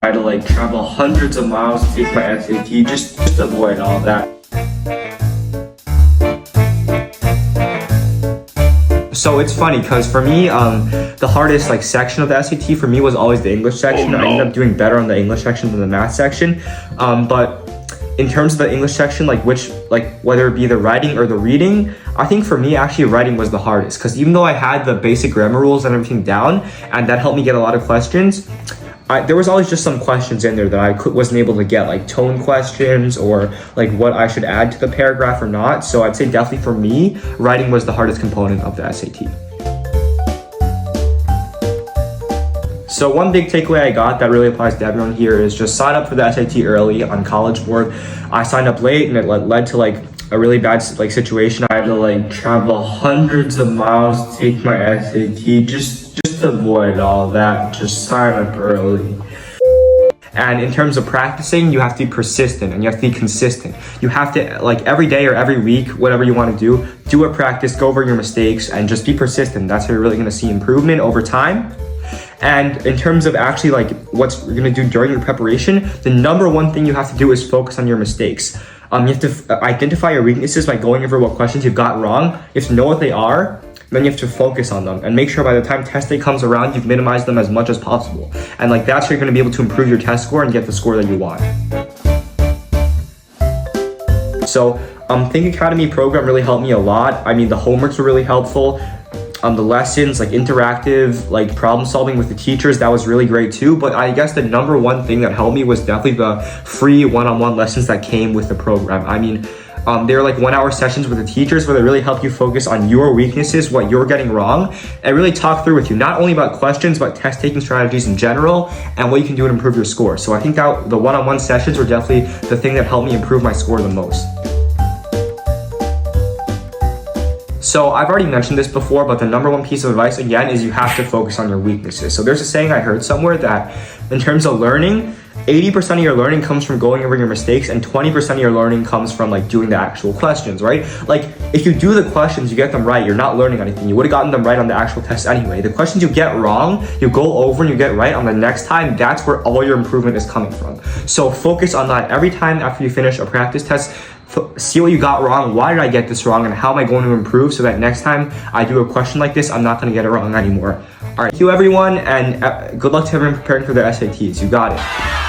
I had to like travel hundreds of miles to take my SAT just to avoid all that. So it's funny because for me, the hardest like section of the SAT for me was always the English section. I ended up doing better on the English section than the math section. But in terms of the English section, whether it be the writing or the reading, I think for me actually writing was the hardest, because even though I had the basic grammar rules and everything down, and that helped me get a lot of questions, there was always just some questions in there that I wasn't able to get, like tone questions or like what I should add to the paragraph or not. So I'd say definitely for me, writing was the hardest component of the SAT. So one big takeaway I got that really applies to everyone here is just sign up for the SAT early on College Board. I signed up late and it led to like a really bad like situation. I had to like travel hundreds of miles to take my SAT just to avoid all that. Just sign up early. And in terms of practicing, you have to be persistent and you have to be consistent. You have to, like every day or every week, whatever you want to do a practice, go over your mistakes, and just be persistent. That's how you're really going to see improvement over time. And in terms of actually like what you're going to do during your preparation, the number one thing you have to do is focus on your mistakes. You have to identify your weaknesses by going over what questions you've got wrong. You have to know what they are, then you have to focus on them and make sure by the time test day comes around, you've minimized them as much as possible. And like that's how you're going to be able to improve your test score and get the score that you want. So Think Academy program really helped me a lot. I mean, the homeworks were really helpful. The lessons, like interactive, like problem solving with the teachers, that was really great too. But I guess the number one thing that helped me was definitely the free one-on-one lessons that came with the program. I mean, they were like 1 hour sessions with the teachers where they really help you focus on your weaknesses, what you're getting wrong, and really talk through with you, not only about questions, but test taking strategies in general and what you can do to improve your score. So I think that the one-on-one sessions were definitely the thing that helped me improve my score the most. So I've already mentioned this before, but the number one piece of advice again is you have to focus on your weaknesses. So there's a saying I heard somewhere that in terms of learning, 80% of your learning comes from going over your mistakes and 20% of your learning comes from like doing the actual questions, right? Like if you do the questions, you get them right, you're not learning anything. You would have gotten them right on the actual test anyway. The questions you get wrong, you go over and you get right on the next time, that's where all your improvement is coming from. So focus on that every time after you finish a practice test. See what you got wrong, why did I get this wrong, and how am I going to improve so that next time I do a question like this, I'm not going to get it wrong anymore. All right, thank you everyone, and good luck to everyone preparing for their SATs. You got it.